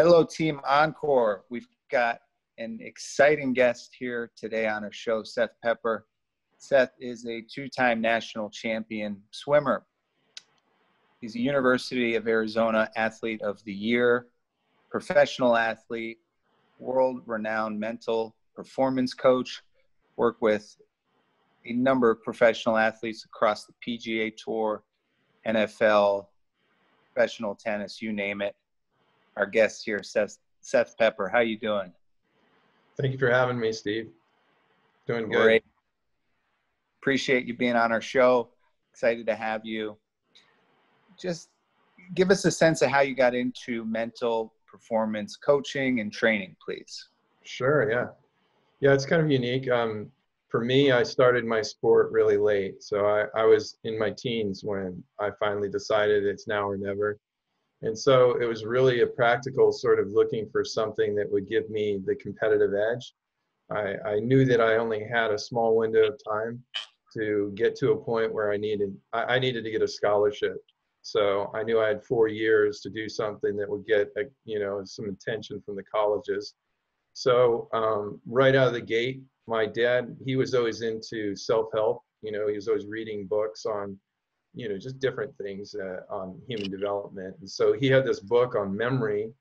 Hello, Team Encore. We've got an exciting guest here today on our show, Seth Pepper. Seth is a two-time national champion swimmer. He's a University of Arizona Athlete of the Year, professional athlete, world-renowned mental performance coach, worked with a number of professional athletes across the PGA Tour, NFL, professional tennis, you name it. Our guest here, Seth Pepper. How you doing? Thank you for having me, Steve. Doing good. Great. Appreciate you being on our show. Excited to have you. Just give us a sense of how you got into mental performance coaching and training, please. Sure, yeah. Yeah, it's kind of unique. For me, I started my sport really late. So I was in my teens when I finally decided it's now or never. And so it was really a practical sort of looking for something that would give me the competitive edge. I knew that I only had a small window of time to get to a point where I needed to get a scholarship. So I knew I had 4 years to do something that would get, some attention from the colleges. So right out of the gate, my dad, he was always into self-help. He was always reading books on just different things on human development. And so he had this book on memory,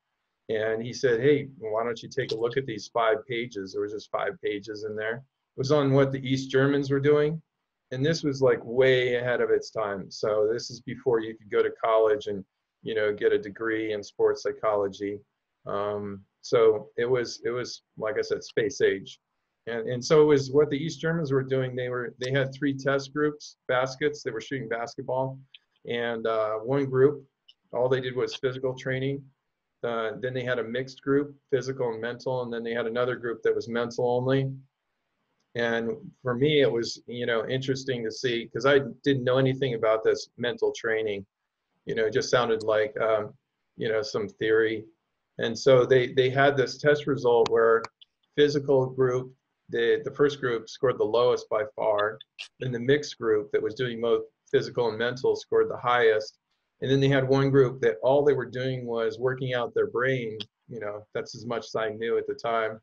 and he said, hey, why don't you take a look at these 5 pages? There was just 5 pages in there. It was on what the East Germans were doing. And this was like way ahead of its time. So this is before you could go to college and, get a degree in sports psychology. So it was, like I said, space age. And so it was what the East Germans were doing. They had 3 test groups, baskets. They were shooting basketball, and one group, all they did was physical training. Then they had a mixed group, physical and mental, and then they had another group that was mental only. And for me, it was interesting to see, because I didn't know anything about this mental training. It just sounded like some theory. And so they had this test result where physical group, the first group scored the lowest by far. Then the mixed group that was doing both physical and mental scored the highest. And then they had one group that all they were doing was working out their brain. That's as much as I knew at the time.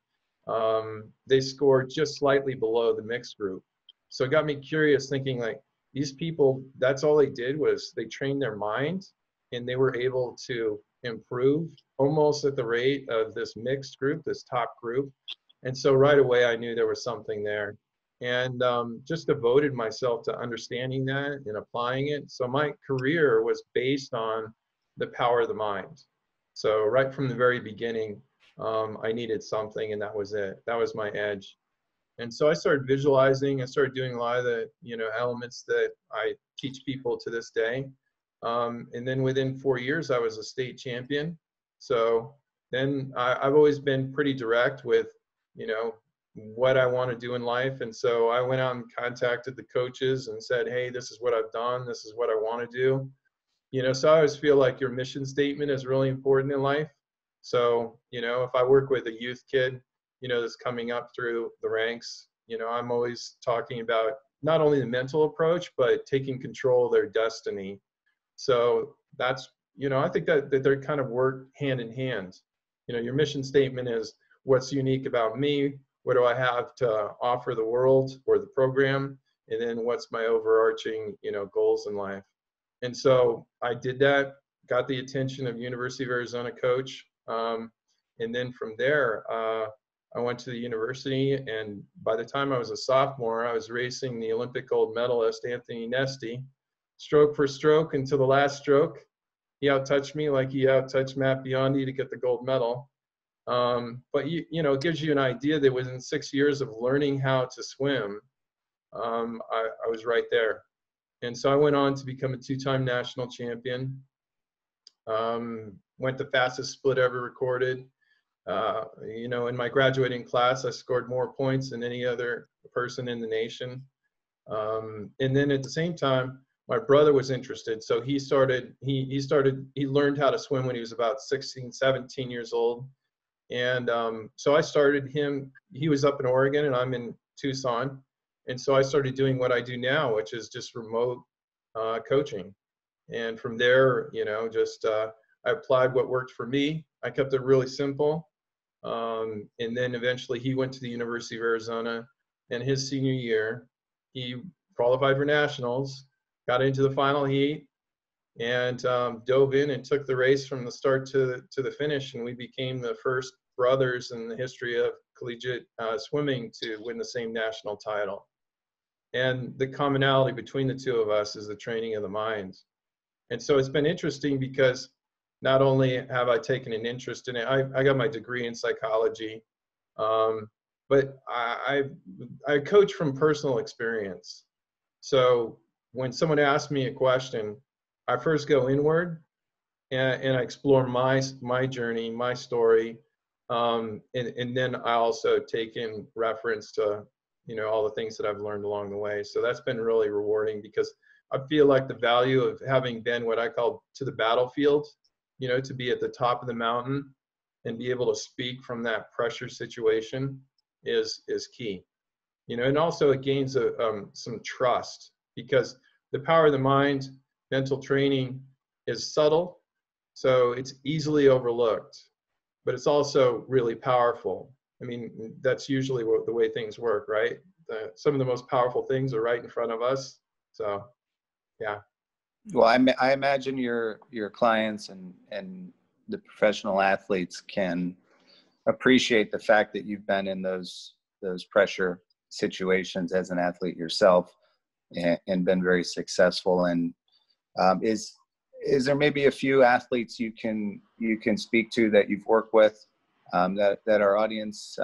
They scored just slightly below the mixed group. So it got me curious, thinking like, these people, that's all they did was they trained their mind, and they were able to improve almost at the rate of this mixed group, this top group. And so right away, I knew there was something there, and just devoted myself to understanding that and applying it. So my career was based on the power of the mind. So right from the very beginning, I needed something, and that was it. That was my edge. And so I started visualizing. I started doing a lot of the elements that I teach people to this day. And then within 4 years, I was a state champion. So then I've always been pretty direct with what I want to do in life. And so I went out and contacted the coaches and said, hey, this is what I've done. This is what I want to do. So I always feel like your mission statement is really important in life. So, if I work with a youth kid, that's coming up through the ranks, I'm always talking about not only the mental approach, but taking control of their destiny. So that's, I think that they're kind of work hand in hand. Your mission statement is what's unique about me, what do I have to offer the world or the program, and then what's my overarching, goals in life. And so I did that, got the attention of University of Arizona coach. And then from there, I went to the university, and by the time I was a sophomore, I was racing the Olympic gold medalist, Anthony Nesty, stroke for stroke until the last stroke. He outtouched me like he outtouched Matt Biondi to get the gold medal. But it gives you an idea that within 6 years of learning how to swim, I was right there. And so I went on to become a 2-time national champion. Went the fastest split ever recorded. In my graduating class, I scored more points than any other person in the nation. And then at the same time, my brother was interested. So he learned how to swim when he was about 16, 17 years old. And so I started him. He was up in Oregon and I'm in Tucson. And so I started doing what I do now, which is just remote coaching. And from there, I applied what worked for me. I kept it really simple. And then eventually he went to the University of Arizona, and his senior year, he qualified for nationals, got into the final heat, and dove in and took the race from the start to the finish. And we became the first brothers in the history of collegiate swimming to win the same national title. And the commonality between the two of us is the training of the mind. And so it's been interesting because not only have I taken an interest in it, I got my degree in psychology, but I coach from personal experience. So when someone asks me a question, I first go inward and I explore my journey, my story, and then I also take in reference to, you know, all the things that I've learned along the way. So that's been really rewarding because I feel like the value of having been what I call to the battlefield, you know, to be at the top of the mountain and be able to speak from that pressure situation is key. You know, and also it gains some trust because the power of the mind, mental training is subtle, so it's easily overlooked, but it's also really powerful. I mean, that's usually the way things work, right? Some of the most powerful things are right in front of us. So, yeah. Well, I imagine your clients and the professional athletes can appreciate the fact that you've been in those pressure situations as an athlete yourself and been very successful. And is there maybe a few athletes you can speak to that you've worked with that our audience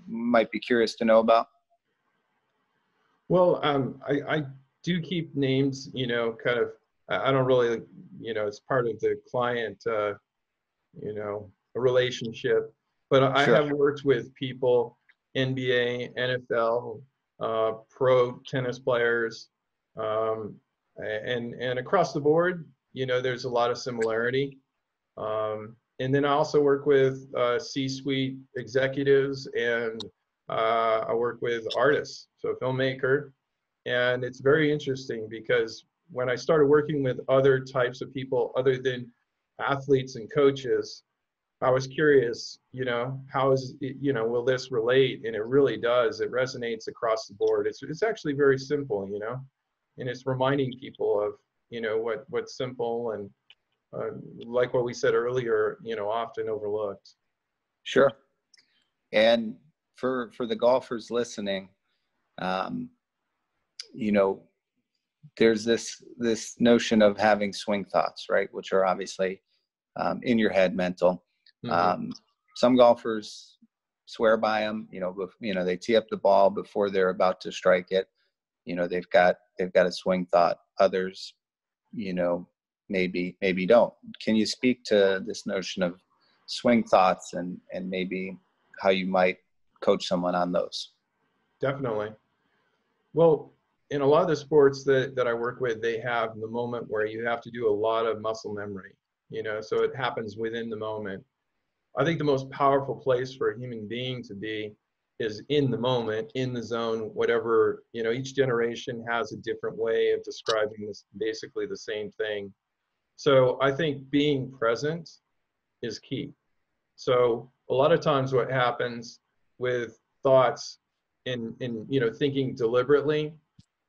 might be curious to know about? Well, I do keep names, you know, kind of, I don't really, you know, it's part of the client, you know, a relationship, but I Sure. have worked with people, NBA, NFL, pro tennis players, and across the board, you know, there's a lot of similarity. And then I also work with C-suite executives, and I work with artists, so a filmmaker. And it's very interesting because when I started working with other types of people other than athletes and coaches, I was curious, you know, how is it, you know, will this relate? And it really does. It resonates across the board. It's actually very simple, you know, and it's reminding people of, you know, what's simple and like what we said earlier, you know, often overlooked. Sure. And for the golfers listening, you know, there's this notion of having swing thoughts, right? Which are obviously in your head, mental. Mm-hmm. Some golfers swear by them. You know, they tee up the ball before they're about to strike it. You know, they've got a swing thought. Others, you know, maybe don't. Can you speak to this notion of swing thoughts and maybe how you might coach someone on those? Definitely. Well, in a lot of the sports that I work with, they have the moment where you have to do a lot of muscle memory, you know, so it happens within the moment. I think the most powerful place for a human being to be is in the moment, in the zone, whatever, you know, each generation has a different way of describing this, basically the same thing. So I think being present is key. So a lot of times what happens with thoughts in you know, thinking deliberately,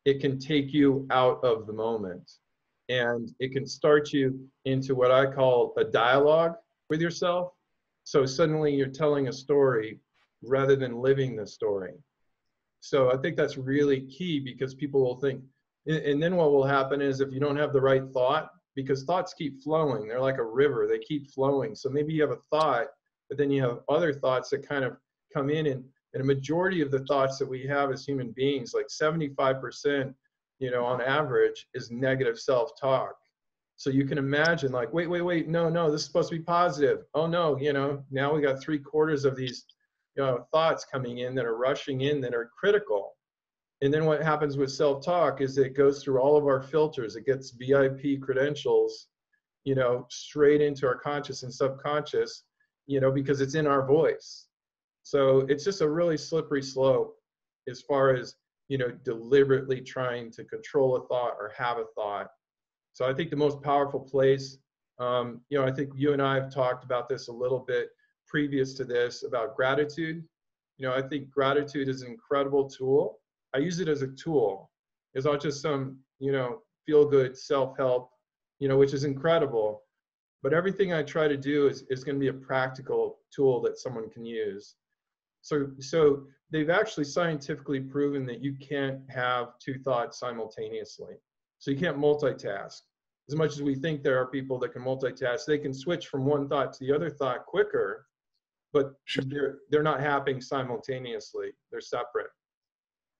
it can take you out of the moment and it can start you into what I call a dialogue with yourself. So suddenly you're telling a story rather than living the story. So I think that's really key because people will think, and then what will happen is if you don't have the right thought, because thoughts keep flowing, they're like a river, they keep flowing. So maybe you have a thought, but then you have other thoughts that kind of come in, and a majority of the thoughts that we have as human beings, like 75%, you know, on average, is negative self-talk. So you can imagine like, wait, no, this is supposed to be positive. Oh no, you know, now we got 3/4 of these, you know, thoughts coming in that are rushing in that are critical. And then what happens with self-talk is it goes through all of our filters. It gets VIP credentials, you know, straight into our conscious and subconscious, you know, because it's in our voice. So it's just a really slippery slope as far as, you know, deliberately trying to control a thought or have a thought. So I think the most powerful place You know, I think you and I have talked about this a little bit previous to this about gratitude. You know, I think gratitude is an incredible tool. I use it as a tool. It's not just some, you know, feel good self-help, you know, which is incredible. But everything I try to do is going to be a practical tool that someone can use. So they've actually scientifically proven that you can't have two thoughts simultaneously. So you can't multitask. As much as we think there are people that can multitask, they can switch from one thought to the other thought quicker, but they're not happening simultaneously. They're separate.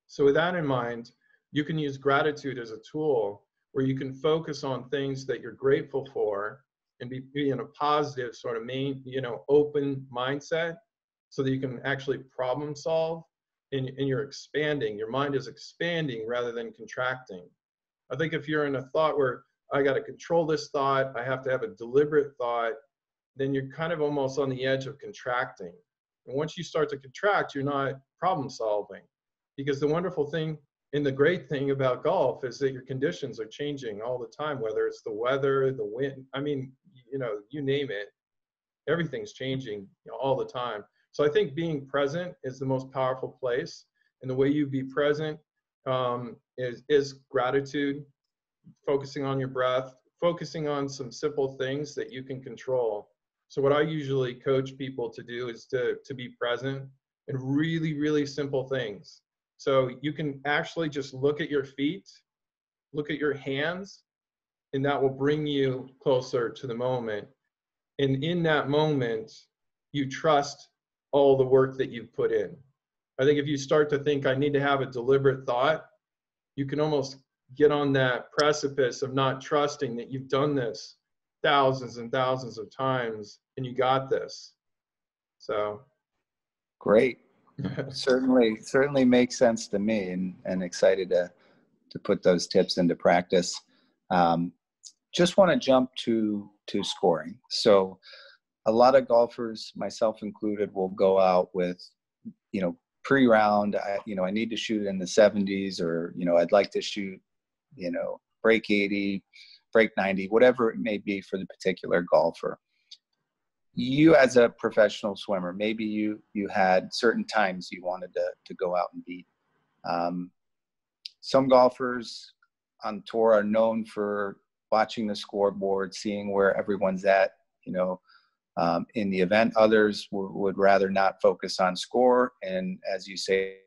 So with that in mind, you can use gratitude as a tool where you can focus on things that you're grateful for and be in a positive sort of open mindset so that you can actually problem solve and you're expanding. Your mind is expanding rather than contracting. I think if you're in a thought where I got to control this thought, I have to have a deliberate thought, then you're kind of almost on the edge of contracting. And once you start to contract, you're not problem solving. Because the wonderful thing and the great thing about golf is that your conditions are changing all the time, whether it's the weather, the wind, I mean, you know, you name it, everything's changing all the time. So I think being present is the most powerful place. And the way you be present is gratitude, focusing on your breath, focusing on some simple things that you can control. So what I usually coach people to do is to be present in really, really simple things. So you can actually just look at your feet, look at your hands, and that will bring you closer to the moment. And in that moment, you trust all the work that you've put in. I think if you start to think, I need to have a deliberate thought, you can almost get on that precipice of not trusting that you've done this thousands and thousands of times and you got this. So great. certainly makes sense to me, and excited to put those tips into practice. Just want to jump to scoring. So a lot of golfers, myself included, will go out with, you know, pre-round, I need to shoot in the 70s, or, you know, I'd like to shoot, you know, break 80, break 90, whatever it may be for the particular golfer. You, as a professional swimmer, maybe you had certain times you wanted to go out and beat. Some golfers on tour are known for watching the scoreboard, seeing where everyone's at, you know, in the event. Others would rather not focus on score, and as you say,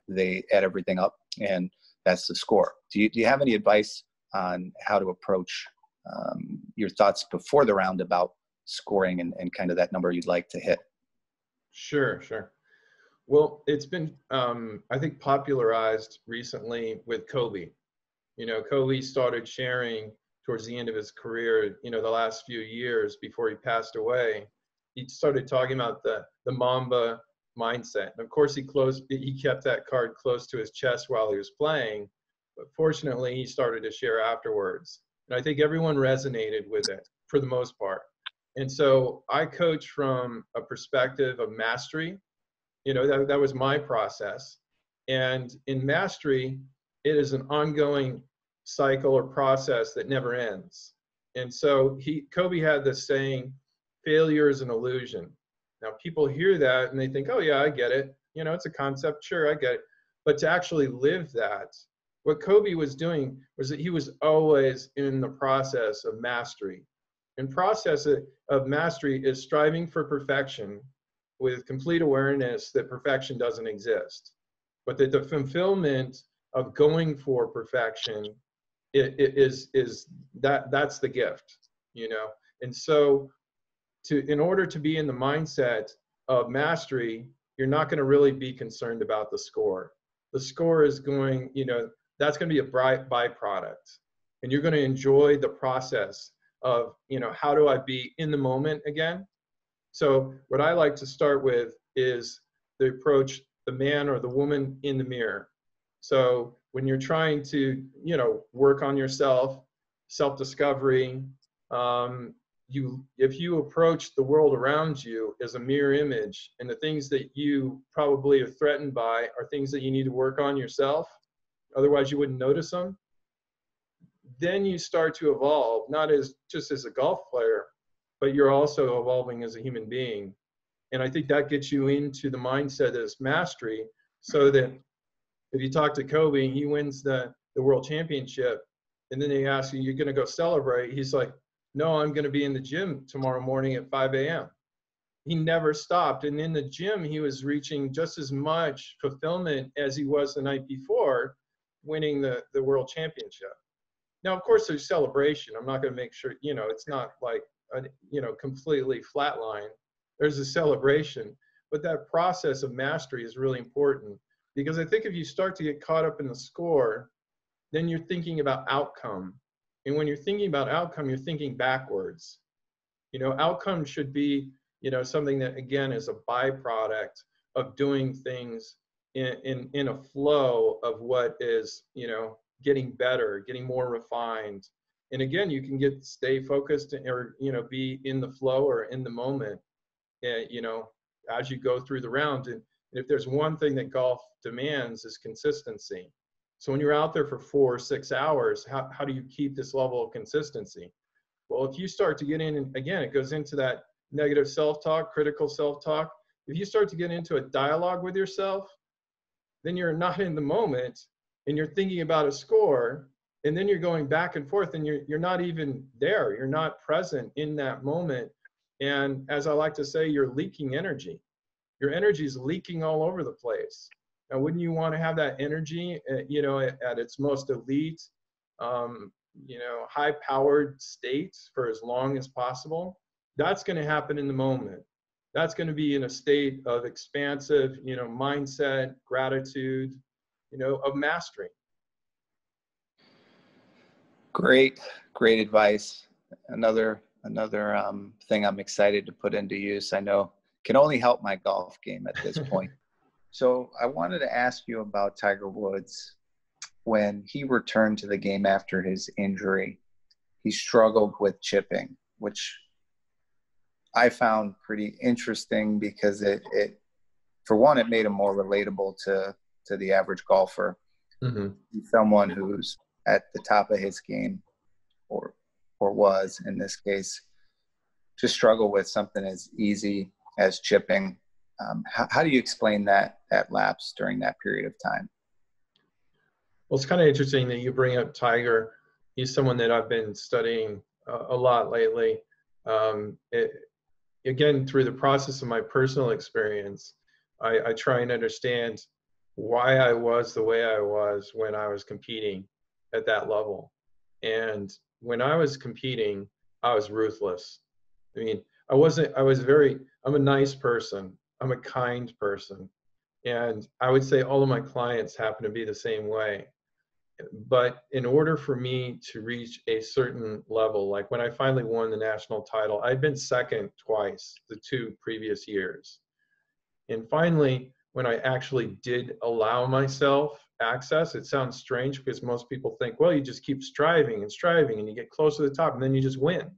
they add everything up, and that's the score. Do you have any advice on how to approach your thoughts before the round about scoring and kind of that number you'd like to hit? Sure. Well, it's been, I think, popularized recently with Kobe. You know, Kobe started sharing towards the end of his career, you know, the last few years before he passed away. He started talking about the Mamba mindset. And of course, he kept that card close to his chest while he was playing. But fortunately, he started to share afterwards. And I think everyone resonated with it for the most part. And so I coach from a perspective of mastery. You know, that was my process. And in mastery, it is an ongoing cycle or process that never ends. And so Kobe had this saying, failure is an illusion. Now people hear that and they think, oh yeah, I get it. You know, it's a concept, sure, I get it. But to actually live that, what Kobe was doing was that he was always in the process of mastery. And process of mastery is striving for perfection with complete awareness that perfection doesn't exist, but that the fulfillment of going for perfection that's the gift, you know. And so in order to be in the mindset of mastery, you're not going to really be concerned about the score. The score is going, you know, that's going to be a bright byproduct, and you're going to enjoy the process of, you know, how do I be in the moment again? So what I like to start with is the approach, the man or the woman in the mirror. So when you're trying to, you know, work on yourself, self-discovery, if you approach the world around you as a mirror image, and the things that you probably are threatened by are things that you need to work on yourself, otherwise you wouldn't notice them, then you start to evolve, not as just as a golf player, but you're also evolving as a human being. And I think that gets you into the mindset as mastery, so that if you talk to Kobe, he wins the world championship, and then they ask you, you're going to go celebrate. He's like, no, I'm going to be in the gym tomorrow morning at 5 a.m. He never stopped. And in the gym, he was reaching just as much fulfillment as he was the night before winning the world championship. Now, of course, there's celebration. I'm not going to make sure, it's not like, completely flatline. There's a celebration. But that process of mastery is really important, because I think if you start to get caught up in the score, then you're thinking about outcome. And when you're thinking about outcome, you're thinking backwards. Outcome should be, something that, again, is a byproduct of doing things in a flow of what is, getting better, getting more refined. And again, you can stay focused, or, be in the flow or in the moment, as you go through the round. And if there's one thing that golf demands, is consistency. So when you're out there for 4 or 6 hours, how do you keep this level of consistency? Well, if you start to get in, and again, it goes into that negative self-talk, critical self-talk. If you start to get into a dialogue with yourself, then you're not in the moment, and you're thinking about a score, and then you're going back and forth, and you're not even there. You're not present in that moment. And as I like to say, you're leaking energy. Your energy is leaking all over the place. Now, wouldn't you want to have that energy, at its most elite, high-powered state for as long as possible? That's going to happen in the moment. That's going to be in a state of expansive, mindset, gratitude, of mastery. Great advice. Another thing I'm excited to put into use. I know can only help my golf game at this point. So I wanted to ask you about Tiger Woods. When he returned to the game after his injury, he struggled with chipping, which I found pretty interesting, because it for one, it made him more relatable to the average golfer. Mm-hmm. Someone who's at the top of his game, or was in this case, to struggle with something as easy as chipping. How do you explain that lapse during that period of time? Well, it's kind of interesting that you bring up Tiger. He's someone that I've been studying a lot lately. Again, through the process of my personal experience, I try and understand why I was the way I was when I was competing at that level. And when I was competing, I was ruthless. I mean, I'm a nice person. I'm a kind person. And I would say all of my clients happen to be the same way. But in order for me to reach a certain level, like when I finally won the national title, I'd been second twice the 2 previous years. And finally, when I actually did allow myself access, it sounds strange because most people think, well, you just keep striving and striving and you get close to the top and then you just win.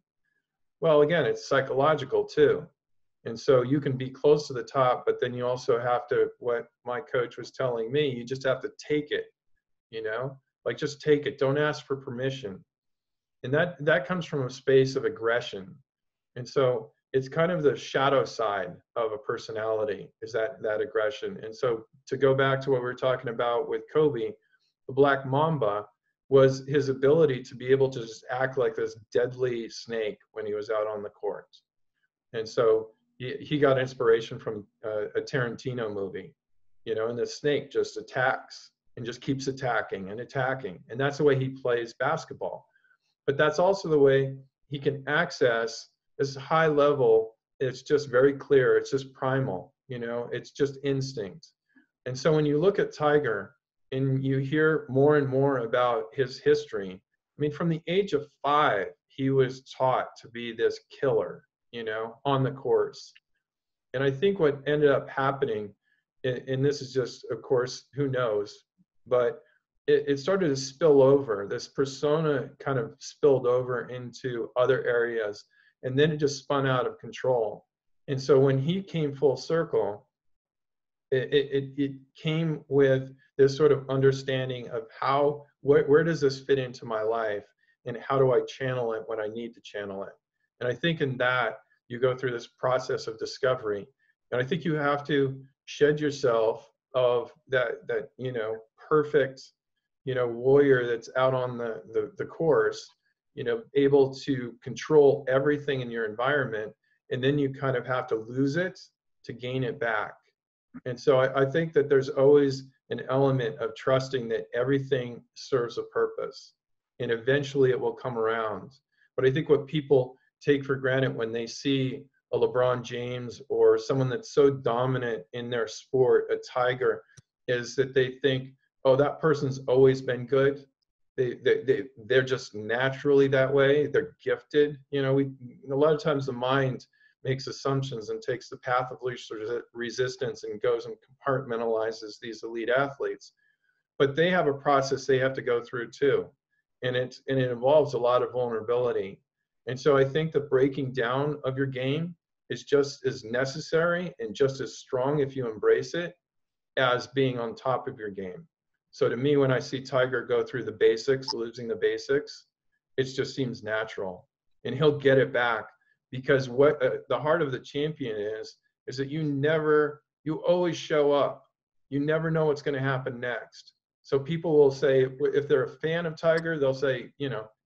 Well, again, it's psychological too. And so you can be close to the top, but then you also have to, what my coach was telling me, you just have to take it, like just take it. Don't ask for permission. And that comes from a space of aggression. And so it's kind of the shadow side of a personality, is that aggression. And so to go back to what we were talking about with Kobe, the Black Mamba was his ability to be able to just act like this deadly snake when he was out on the court. And so he got inspiration from a Tarantino movie, and the snake just attacks and just keeps attacking and attacking. And that's the way he plays basketball. But that's also the way he can access this high level. It's just very clear. It's just primal, it's just instinct. And so when you look at Tiger and you hear more and more about his history, I mean, from the age of 5, he was taught to be this killer, on the course. And I think what ended up happening, and this is just, of course, who knows, but it started to spill over. This persona kind of spilled over into other areas. and then it just spun out of control. And so when he came full circle, it came with this sort of understanding of how, where does this fit into my life, and how do I channel it when I need to channel it. And I think in that, you go through this process of discovery. And I think you have to shed yourself of that perfect, warrior that's out on the course, able to control everything in your environment. And then you kind of have to lose it to gain it back. And so I think that there's always an element of trusting that everything serves a purpose, and eventually it will come around. But I think what people take for granted when they see a LeBron James or someone that's so dominant in their sport, a Tiger, is that they think, oh, that person's always been good. They're just naturally that way. They're gifted. A lot of times the mind makes assumptions and takes the path of least resistance and goes and compartmentalizes these elite athletes. But they have a process they have to go through too. And it involves a lot of vulnerability. And so I think the breaking down of your game is just as necessary and just as strong, if you embrace it, as being on top of your game. So to me, when I see Tiger go through the basics, losing the basics, it just seems natural. And he'll get it back, because what the heart of the champion is that you always show up. You never know what's going to happen next. So people will say, if they're a fan of Tiger, they'll say,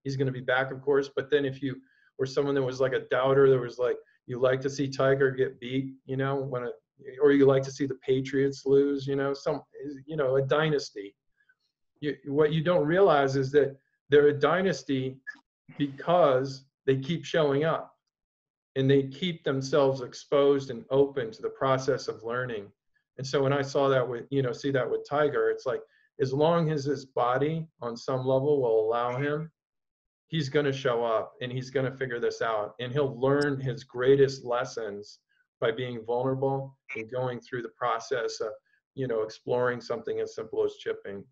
he's going to be back, of course. But then if you were someone that was like a doubter, there was like, you like to see Tiger get beat, or you like to see the Patriots lose, a dynasty. What you don't realize is that they're a dynasty because they keep showing up and they keep themselves exposed and open to the process of learning. And so when I saw that see that with Tiger, it's like, as long as his body on some level will allow him, he's going to show up and he's going to figure this out. And he'll learn his greatest lessons by being vulnerable and going through the process of, exploring something as simple as chipping.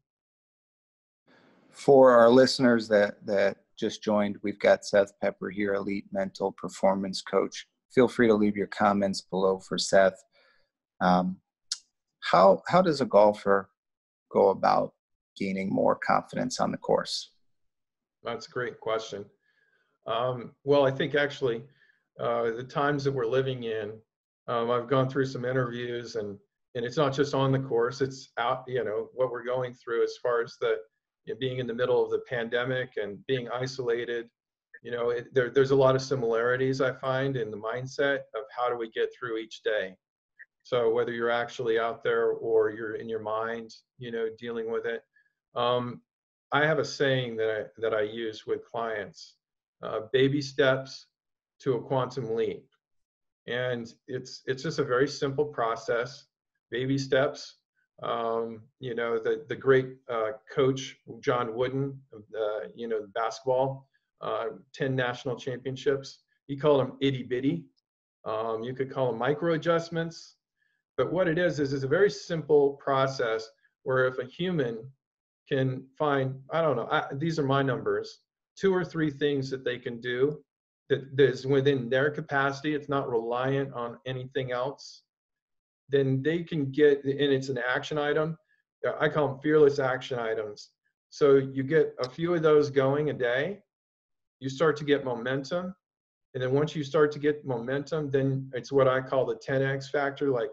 For our listeners that just joined, we've got Seth Pepper here, elite mental performance coach. Feel free to leave your comments below for Seth. How does a golfer go about gaining more confidence on the course? That's a great question. Well, I think actually the times that we're living in, I've gone through some interviews, and it's not just on the course, it's out, what we're going through as far as being in the middle of the pandemic and being isolated. There's a lot of similarities I find in the mindset of how do we get through each day. So whether you're actually out there or you're in your mind, dealing with it. I have a saying that I use with clients, baby steps to a quantum leap. And it's just a very simple process, baby steps. The great coach, John Wooden, basketball, 10 national championships, he called them itty bitty. You could call them micro adjustments. But what it is it's a very simple process where if a human can find, I don't know, these are my numbers, 2 or 3 things that they can do that is within their capacity, it's not reliant on anything else, then they can get, and it's an action item. I call them fearless action items. So you get a few of those going a day, you start to get momentum. And then once you start to get momentum, then it's what I call the 10X factor. Like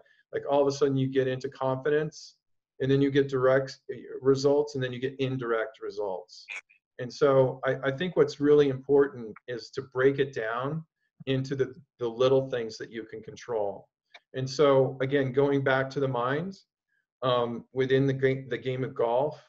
all of a sudden you get into confidence, and then you get direct results, and then you get indirect results. And so I think what's really important is to break it down into the little things that you can control. And so again, going back to the mind, within the game of golf,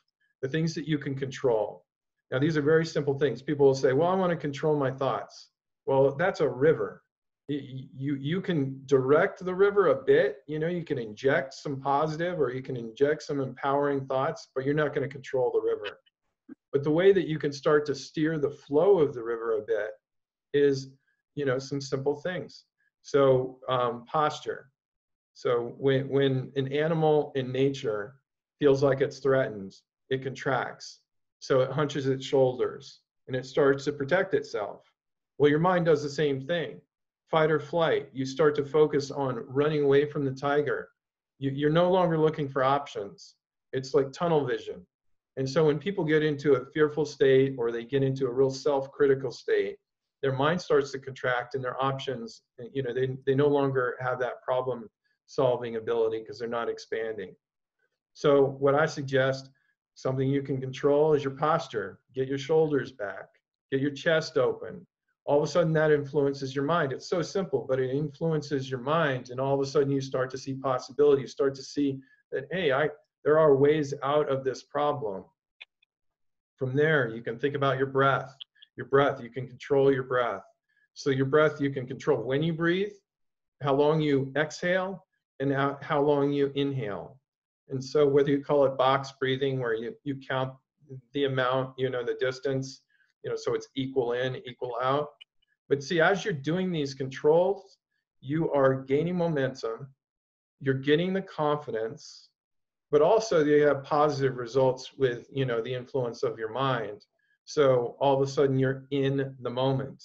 the things that you can control. Now, these are very simple things. People will say, well, I want to control my thoughts. Well, that's a river. You can direct the river a bit, you can inject some positive or you can inject some empowering thoughts, but you're not going to control the river. But the way that you can start to steer the flow of the river a bit is, some simple things. So posture. So when an animal in nature feels like it's threatened, it contracts. So it hunches its shoulders and it starts to protect itself. Well, your mind does the same thing. Fight or flight. You start to focus on running away from the tiger. You're no longer looking for options. It's like tunnel vision. And so when people get into a fearful state or they get into a real self-critical state, their mind starts to contract and their options, they no longer have that problem solving ability because they're not expanding. So what I suggest, something you can control, is your posture. Get your shoulders back, get your chest open. All of a sudden that influences your mind. It's so simple, but it influences your mind, and all of a sudden you start to see possibility. You start to see that, hey, there are ways out of this problem. From there, you can think about your breath. Your breath, you can control your breath. So your breath, you can control when you breathe, how long you exhale, and how long you inhale. And so whether you call it box breathing, where you count the amount, the distance, so it's equal in, equal out. But see, as you're doing these controls, you are gaining momentum, you're getting the confidence, but also you have positive results with, the influence of your mind. So all of a sudden you're in the moment,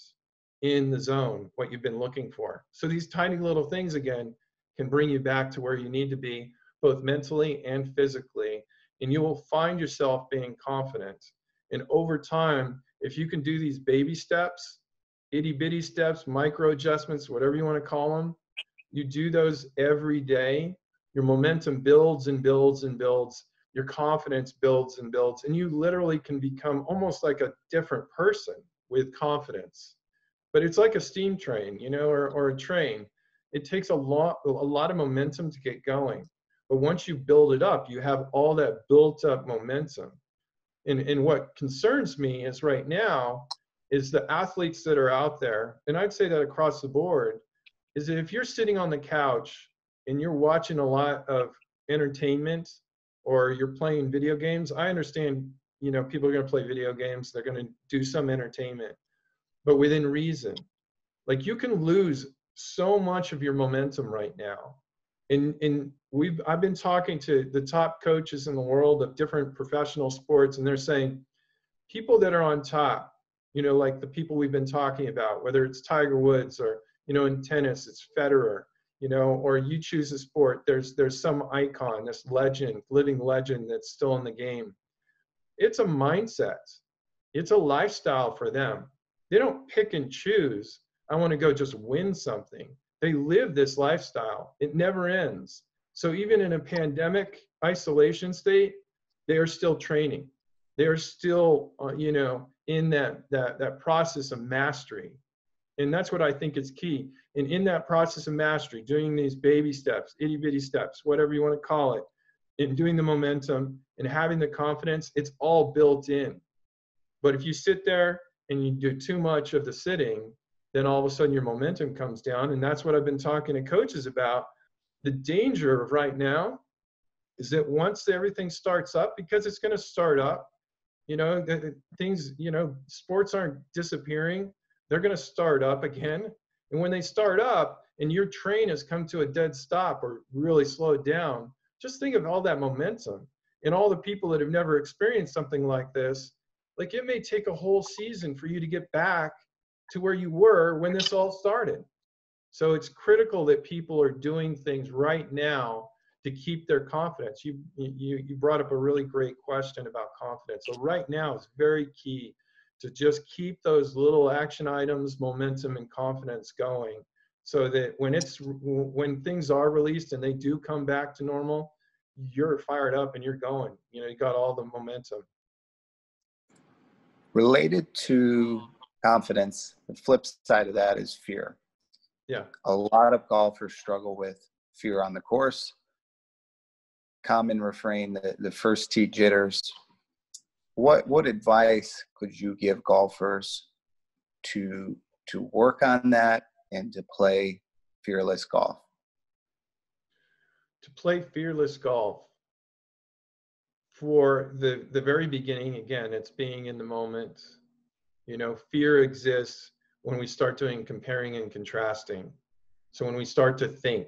in the zone, what you've been looking for. So these tiny little things, again, can bring you back to where you need to be, both mentally and physically, and you will find yourself being confident. And over time, if you can do these baby steps, itty bitty steps, micro adjustments, whatever you want to call them, you do those every day, your momentum builds and builds and builds, your confidence builds and builds, and you literally can become almost like a different person with confidence. But it's like a steam train, or a train. It takes a lot of momentum to get going. But once you build it up, you have all that built up momentum. And what concerns me is right now is the athletes that are out there, and I'd say that across the board, is that if you're sitting on the couch and you're watching a lot of entertainment or you're playing video games, I understand, people are going to play video games, they're going to do some entertainment, but within reason. Like, you can lose so much of your momentum right now. And I've been talking to the top coaches in the world of different professional sports, and they're saying people that are on top, like the people we've been talking about, whether it's Tiger Woods or, in tennis, it's Federer, or you choose a sport, there's some icon, this legend, living legend that's still in the game. It's a mindset. It's a lifestyle for them. They don't pick and choose, I want to go just win something. They live this lifestyle. It never ends. So even in a pandemic isolation state, they are still training. They are still, in that process of mastery. And that's what I think is key. And in that process of mastery, doing these baby steps, itty bitty steps, whatever you want to call it, and doing the momentum and having the confidence, it's all built in. But if you sit there and you do too much of the sitting, then all of a sudden your momentum comes down. And that's what I've been talking to coaches about. The danger of right now is that once everything starts up, because it's going to start up, things, sports aren't disappearing. They're going to start up again. And when they start up and your train has come to a dead stop or really slowed down, just think of all that momentum and all the people that have never experienced something like this. Like, it may take a whole season for you to get back to where you were when this all started. So it's critical that people are doing things right now to keep their confidence. You brought up a really great question about confidence. So right now is very key to just keep those little action items, momentum, and confidence going, so that when things are released and they do come back to normal, you're fired up and you're going. You got all the momentum. Related to confidence, the flip side of that is fear. Yeah. A lot of golfers struggle with fear on the course. Common refrain, the first tee jitters. What advice could you give golfers to work on that and to play fearless golf? To play fearless golf, for the very beginning, again, it's being in the moment. Fear exists when we start doing comparing and contrasting. So when we start to think,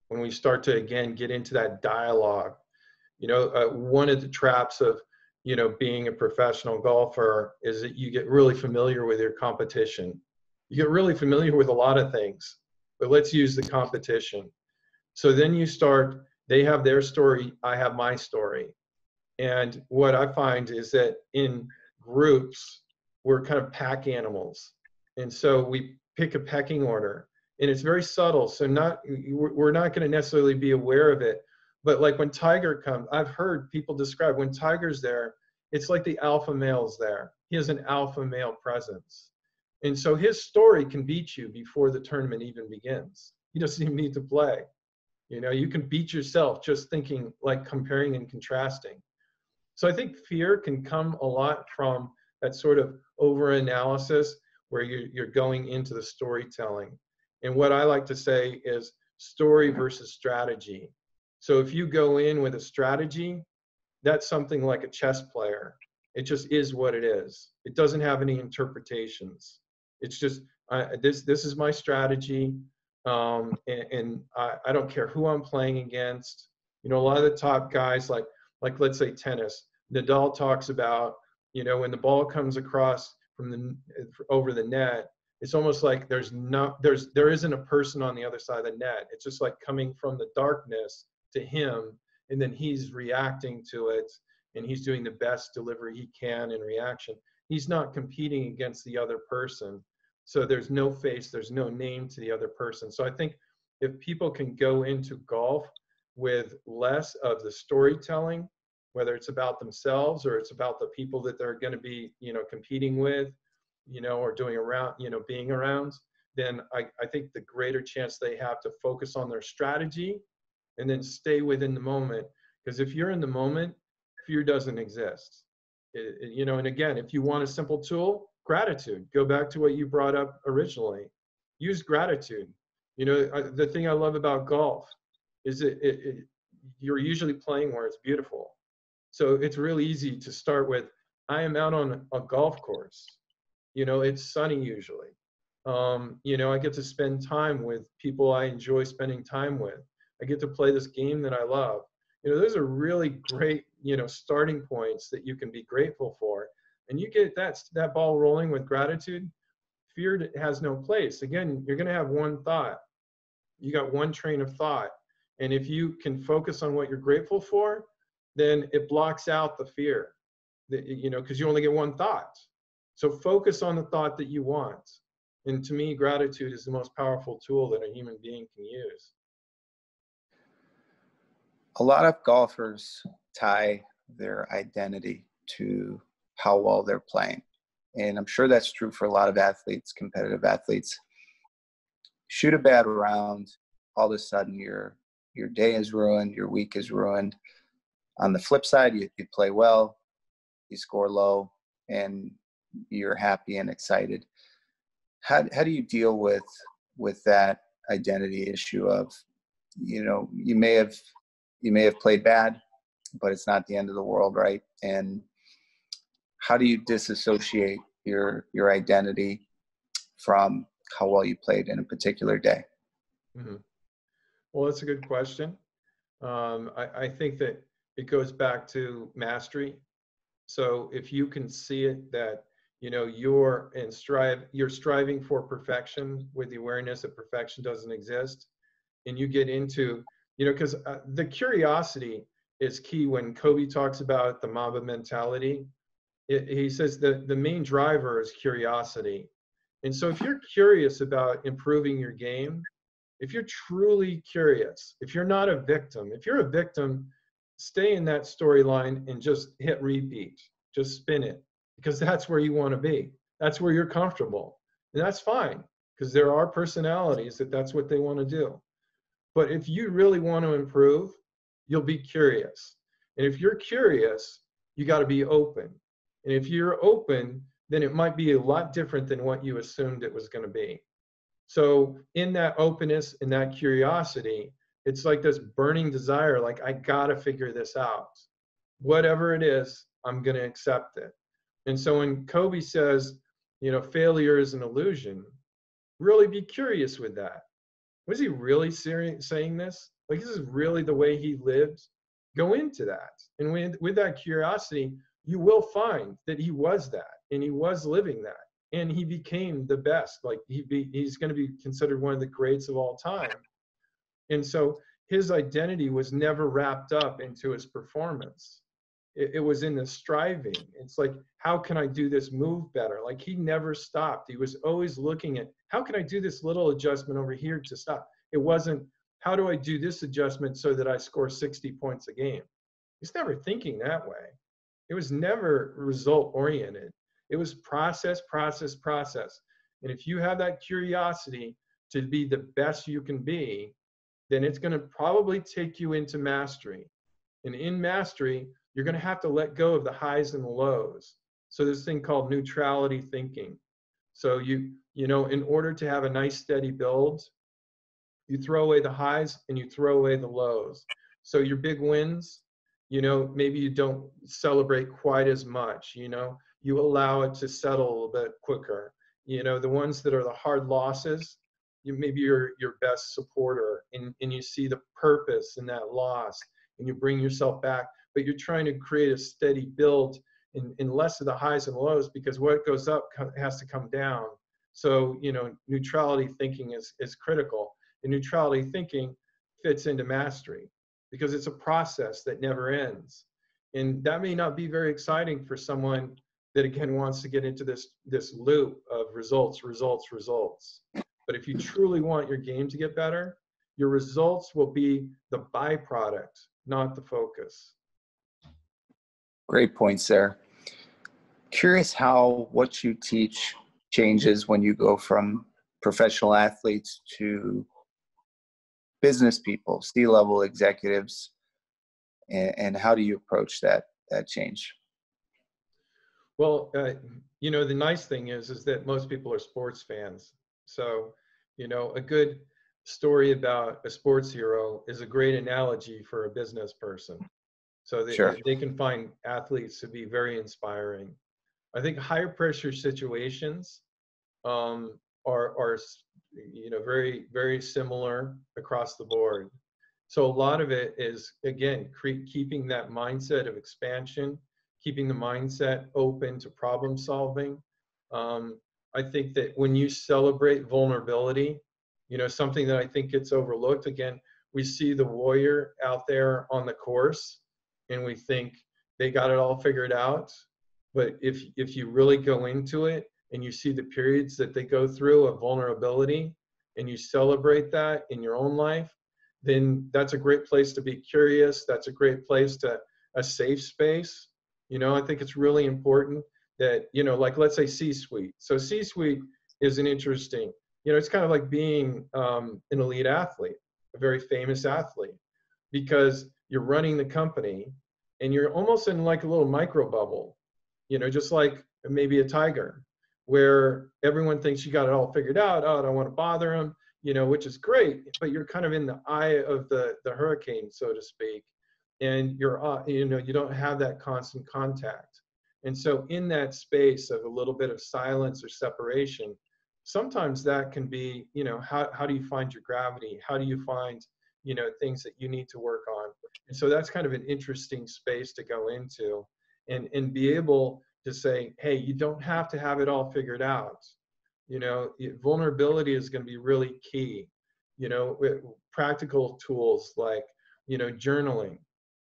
when we start to, again, get into that dialogue, one of the traps of, being a professional golfer is that you get really familiar with your competition. You get really familiar with a lot of things, but let's use the competition. So then you start, they have their story, I have my story. And what I find is that in groups, we're kind of pack animals. And so we pick a pecking order, and it's very subtle. So we're not going to necessarily be aware of it. But like when Tiger comes, I've heard people describe when Tiger's there, it's like the alpha male's there. He has an alpha male presence. And so his story can beat you before the tournament even begins. He doesn't even need to play. You know, you can beat yourself just thinking, like comparing and contrasting. So I think fear can come a lot from that sort of over-analysis where you're going into the storytelling. And what I like to say is story versus strategy. So if you go in with a strategy, that's something like a chess player. It just is what it is. It doesn't have any interpretations. It's just, this is my strategy. And I don't care who I'm playing against. You know, a lot of the top guys, like let's say tennis, Nadal talks about, you know, when the ball comes across from over the net, it's almost like there isn't a person on the other side of the net. It's just like coming from the darkness to him, and then he's reacting to it, and he's doing the best delivery he can in reaction. He's not competing against the other person. So there's no face, there's no name to the other person. So I think if people can go into golf with less of the storytelling, whether it's about themselves or it's about the people that they're going to be, you know, competing with, you know, or doing around, you know, being around, then I think the greater chance they have to focus on their strategy and then stay within the moment. Because if you're in the moment, fear doesn't exist. You know, and again, if you want a simple tool, gratitude. Go back to what you brought up originally. Use gratitude. You know, the thing I love about golf is you're usually playing where it's beautiful. So it's really easy to start with, I am out on a golf course. You know, it's sunny usually. You know, I get to spend time with people I enjoy spending time with. I get to play this game that I love. You know, those are really great, you know, starting points that you can be grateful for. And you get that ball rolling with gratitude, fear has no place. Again, you're going to have one thought. You got one train of thought. And if you can focus on what you're grateful for, then it blocks out the fear, you know, because you only get one thought. So focus on the thought that you want. And to me, gratitude is the most powerful tool that a human being can use. A lot of golfers tie their identity to how well they're playing. And I'm sure that's true for a lot of athletes, competitive athletes. Shoot a bad round, all of a sudden your day is ruined, your week is ruined. On the flip side, you play well, you score low, and you're happy and excited. How do you deal with that identity issue of, you know, you may have played bad, but it's not the end of the world, right? And how do you disassociate your identity from how well you played in a particular day? Mm-hmm. Well, that's a good question. I think that it goes back to mastery. So if you can see it that, you know, you're striving for perfection with the awareness that perfection doesn't exist, and you get into, you know, because the curiosity is key. When Kobe talks about the Mamba mentality, he says that the main driver is curiosity. And so if you're curious about improving your game, if you're truly curious, if you're not a victim, if you're a victim, stay in that storyline and just hit repeat, just spin it, because that's where you want to be. That's where you're comfortable. And that's fine, because there are personalities that's what they want to do. But if you really want to improve, you'll be curious. And if you're curious, you got to be open. And if you're open, then it might be a lot different than what you assumed it was going to be. So in that openness and that curiosity, it's like this burning desire, like, I got to figure this out. Whatever it is, I'm going to accept it. And so when Kobe says, you know, failure is an illusion, really be curious with that. Was he really saying this? Like, this is really the way he lived? Go into that. And with that curiosity, you will find that he was that, and he was living that. and he became the best. Like he's going to be considered one of the greats of all time. And so his identity was never wrapped up into his performance. It was in the striving. It's like, how can I do this move better? Like he never stopped. He was always looking at, how can I do this little adjustment over here to stop? It wasn't, how do I do this adjustment so that I score 60 points a game? He's never thinking that way. It was never result oriented. It was process, process, process. And if you have that curiosity to be the best you can be, then it's going to probably take you into mastery. And in mastery, you're going to have to let go of the highs and the lows. So this thing called neutrality thinking. So you know, in order to have a nice steady build, you throw away the highs and you throw away the lows. So your big wins, you know, maybe you don't celebrate quite as much, you know, you allow it to settle a little bit quicker. You know, the ones that are the hard losses, maybe you're your best supporter, and you see the purpose in that loss and you bring yourself back, but you're trying to create a steady build in less of the highs and lows, because what goes up has to come down. So, you know, neutrality thinking is critical. And neutrality thinking fits into mastery because it's a process that never ends. And that may not be very exciting for someone that, again, wants to get into this loop of results, results, results. But if you truly want your game to get better, your results will be the byproduct, not the focus. Great points there. Curious how what you teach changes when you go from professional athletes to business people, C-level executives, and how do you approach that change? Well, you know, the nice thing is that most people are sports fans. So, you know, a good story about a sports hero is a great analogy for a business person. So they can find athletes to be very inspiring. I think higher pressure situations are you know, very, very similar across the board. So a lot of it is, again, keeping that mindset of expansion, keeping the mindset open to problem solving. I think that when you celebrate vulnerability, you know, something that I think gets overlooked, again, we see the warrior out there on the course and we think they got it all figured out. But if you really go into it and you see the periods that they go through of vulnerability and you celebrate that in your own life, then that's a great place to be curious. That's a great place a safe space. You know, I think it's really important that, you know, like let's say C-suite. So C-suite is an interesting, you know, it's kind of like being an elite athlete, a very famous athlete, because you're running the company and you're almost in like a little micro bubble, you know, just like maybe a tiger, where everyone thinks you got it all figured out. Oh, I don't want to bother them, you know, which is great, but you're kind of in the eye of the hurricane, so to speak. And you're, you know, you don't have that constant contact. And so in that space of a little bit of silence or separation, sometimes that can be, you know, how do you find your gravity? How do you find, you know, things that you need to work on? And so that's kind of an interesting space to go into and be able to say, hey, you don't have to have it all figured out. You know, vulnerability is going to be really key. You know, practical tools like, you know, journaling,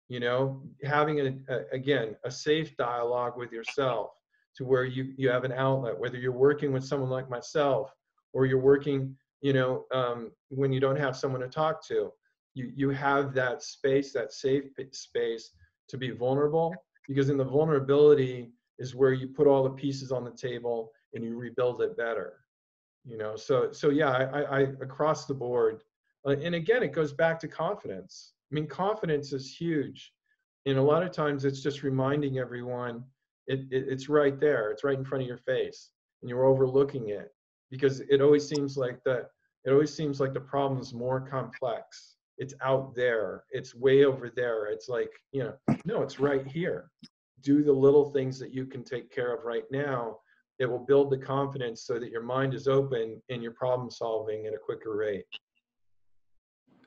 you know, having again, a safe dialogue with yourself to where you have an outlet, whether you're working with someone like myself or you're working, you know, when you don't have someone to talk to, you have that space, that safe space to be vulnerable, because in the vulnerability is where you put all the pieces on the table and you rebuild it better. You know, so yeah, I across the board, and again, it goes back to confidence. I mean, confidence is huge, and a lot of times it's just reminding everyone it's right there, it's right in front of your face, and you're overlooking it because it always seems like the problem is more complex. It's out there, it's way over there. It's like, you know, no, it's right here. Do the little things that you can take care of right now. It will build the confidence so that your mind is open and you're problem solving at a quicker rate.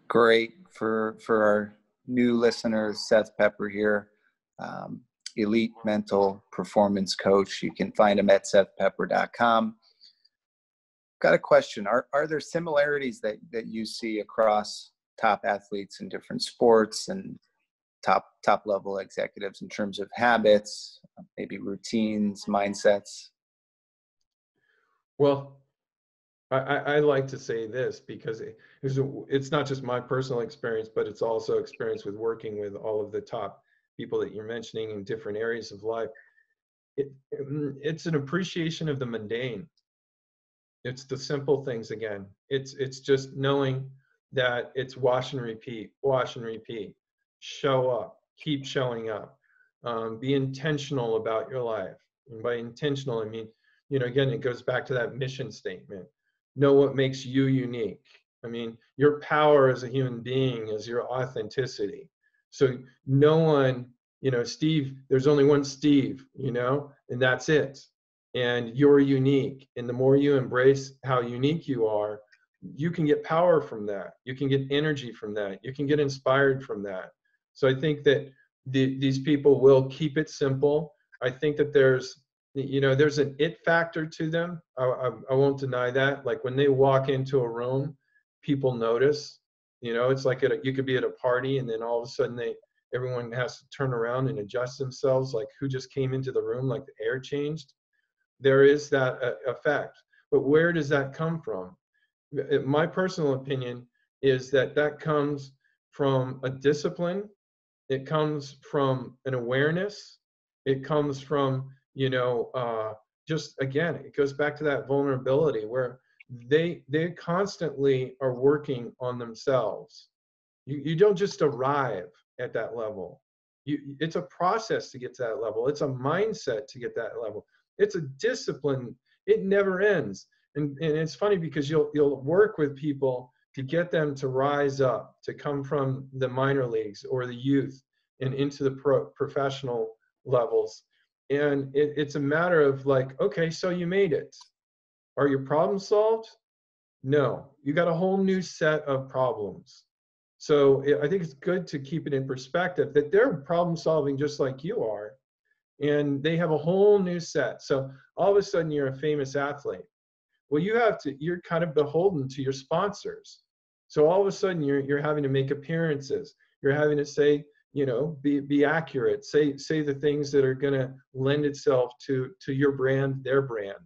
Great. For our new listeners, Seth Pepper here. elite mental performance coach. You can find him at sethpepper.com. Got a question. Are there similarities that you see across top athletes in different sports and top level executives in terms of habits, maybe routines, mindsets? Well, I like to say this because it's not just my personal experience, but it's also experience with working with all of the top people that you're mentioning in different areas of life. It's an appreciation of the mundane. It's the simple things again. It's just knowing that it's wash and repeat, wash and repeat. Show up, keep showing up. Be intentional about your life. And by intentional, I mean, again, it goes back to that mission statement. Know what makes you unique. I mean, your power as a human being is your authenticity. So no one, Steve, there's only one Steve, and that's it. And you're unique. And the more you embrace how unique you are, you can get power from that. You can get energy from that. You can get inspired from that. So I think that these people will keep it simple. I think that there's an it factor to them. I won't deny that. Like when they walk into a room, people notice. It's like you could be at a party and then all of a sudden everyone has to turn around and adjust themselves, like who just came into the room, like the air changed. There is that effect. But where does that come from? My personal opinion is that comes from a discipline. It comes from an awareness. It comes from, just again, it goes back to that vulnerability where they constantly are working on themselves. You don't just arrive at that level. It's a process to get to that level. It's a mindset to get that level. It's a discipline. It never ends. And it's funny because you'll work with people to get them to rise up, to come from the minor leagues or the youth and into the professional levels. And it's a matter of like, okay, so you made it. Are your problems solved? No, you got a whole new set of problems. So I think it's good to keep it in perspective that they're problem solving just like you are. And they have a whole new set. So all of a sudden you're a famous athlete. Well, you're kind of beholden to your sponsors. So all of a sudden you're having to make appearances. You're having to say, be accurate, say the things that are going to lend itself to your brand, their brand.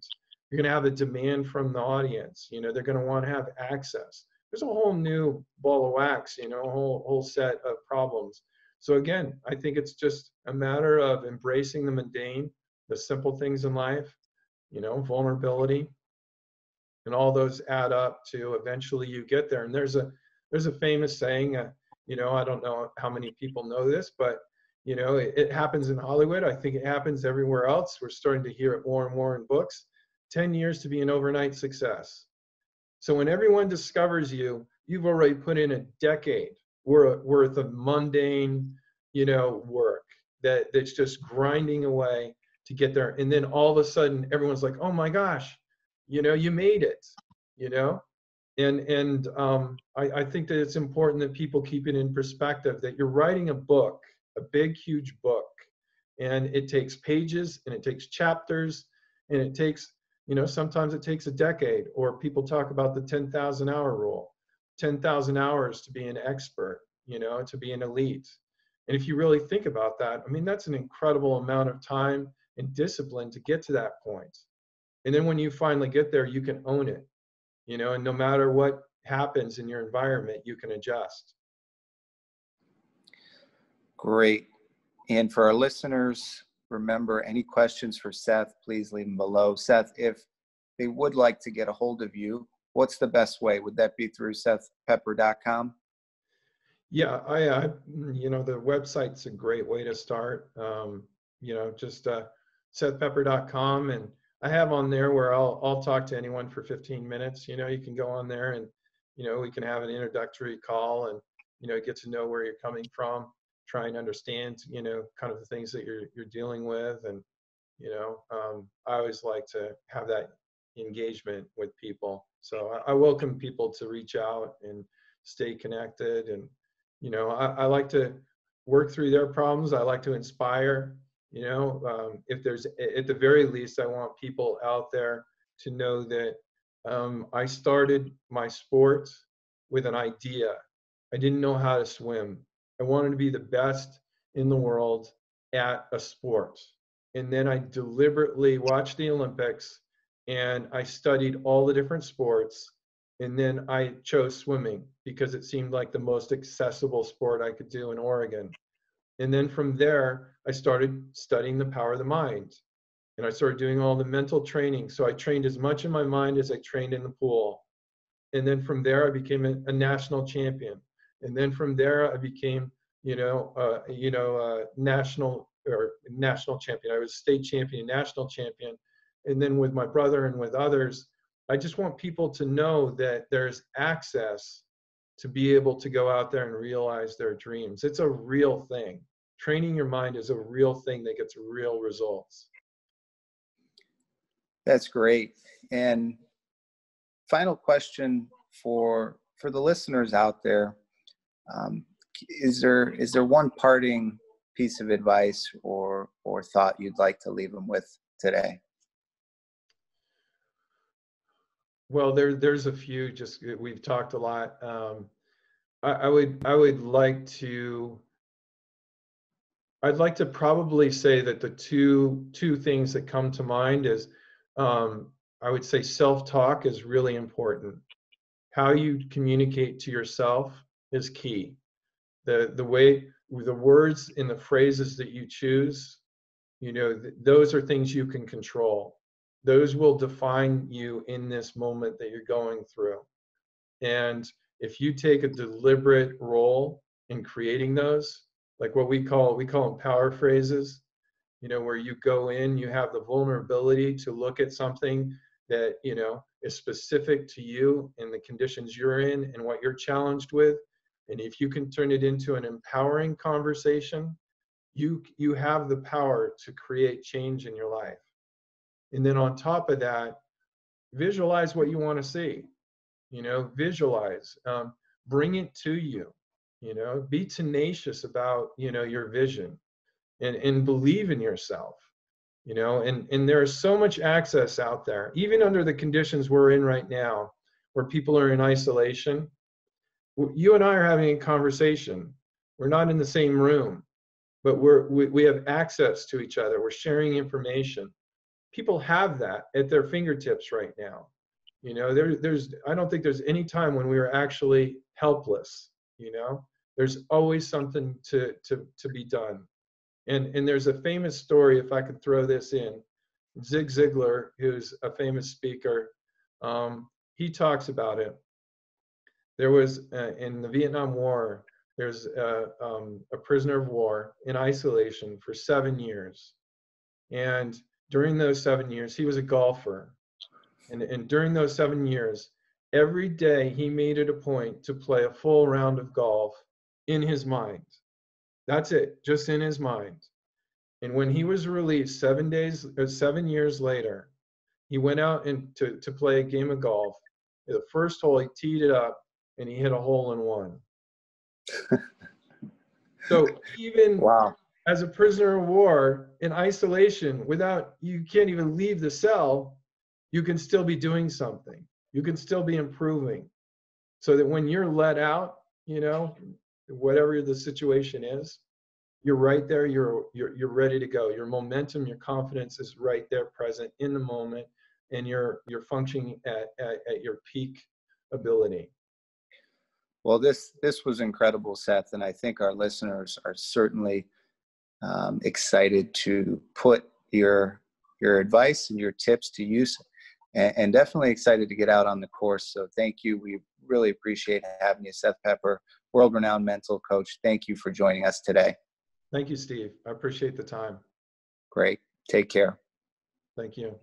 You're going to have a demand from the audience. They're going to want to have access. There's a whole new ball of wax, a whole set of problems. So again, I think it's just a matter of embracing the mundane, the simple things in life, vulnerability, and all those add up to eventually you get there. And there's a famous saying, I don't know how many people know this, but it happens in Hollywood. I think it happens everywhere else. We're starting to hear it more and more in books. 10 years to be an overnight success. So when everyone discovers you've already put in a decade worth of mundane, work that's just grinding away to get there. And then all of a sudden everyone's like, oh my gosh, you made it, and I think that it's important that people keep it in perspective that you're writing a book, a big, huge book, and it takes pages and it takes chapters and it takes, sometimes it takes a decade, or people talk about the 10,000 hour rule, 10,000 hours to be an expert, to be an elite. And if you really think about that, I mean, that's an incredible amount of time and discipline to get to that point. And then when you finally get there, you can own it, and no matter what happens in your environment, you can adjust. Great. And for our listeners, remember, any questions for Seth, please leave them below. Seth, if they would like to get a hold of you, what's the best way? Would that be through sethpepper.com? Yeah, the website's a great way to start. Just sethpepper.com, and I have on there where I'll talk to anyone for 15 minutes. You can go on there and, we can have an introductory call and, get to know where you're coming from, try and understand, kind of the things that you're dealing with. And, I always like to have that engagement with people. So I welcome people to reach out and stay connected. And, I like to work through their problems. I like to inspire. If there's, at the very least, I want people out there to know that I started my sport with an idea. I didn't know how to swim. I wanted to be the best in the world at a sport. And then I deliberately watched the Olympics and I studied all the different sports. And then I chose swimming because it seemed like the most accessible sport I could do in Oregon. And then from there, I started studying the power of the mind. And I started doing all the mental training. So I trained as much in my mind as I trained in the pool. And then from there, I became a national champion. And then from there, I became, national champion. I was state champion, national champion. And then with my brother and with others, I just want people to know that there's access to be able to go out there and realize their dreams. It's a real thing. Training your mind is a real thing that gets real results. That's great. And final question for the listeners out there. Is there one parting piece of advice or thought you'd like to leave them with today? Well, there's a few. Just we've talked a lot. I would like to. I'd like to probably say that the two things that come to mind is, I would say self-talk is really important. How you communicate to yourself is key. The way, the words and the phrases that you choose, those are things you can control. Those will define you in this moment that you're going through. And if you take a deliberate role in creating those, like what we call them power phrases, where you go in, you have the vulnerability to look at something that, is specific to you and the conditions you're in and what you're challenged with. And if you can turn it into an empowering conversation, you have the power to create change in your life. And then on top of that, visualize what you want to see. Visualize, bring it to you. Be tenacious about your vision, and believe in yourself. And there is so much access out there, even under the conditions we're in right now, where people are in isolation. You and I are having a conversation. We're not in the same room, but we have access to each other. We're sharing information. People have that at their fingertips right now. I don't think there's any time when we are actually helpless. There's always something to be done. And there's a famous story, if I could throw this in. Zig Ziglar, who's a famous speaker, he talks about it. There was, in the Vietnam War, there's a prisoner of war in isolation for 7 years. And during those 7 years, he was a golfer. And during those 7 years, every day he made it a point to play a full round of golf in his mind. That's it, just in his mind. And when he was released 7 years later, he went out to play a game of golf. The first hole, he teed it up and he hit a hole in one. So even as a prisoner of war in isolation, you can't even leave the cell, you can still be doing something. You can still be improving. So that when you're let out, whatever the situation is, you're right there, you're ready to go. Your momentum, your confidence is right there, present in the moment, and you're functioning at your peak ability. Well, this was incredible, Seth, and I think our listeners are certainly excited to put your advice and your tips to use, and definitely excited to get out on the course. So thank you. We really appreciate having you, Seth Pepper, world-renowned mental coach. Thank you for joining us today. Thank you, Steve. I appreciate the time. Great. Take care. Thank you.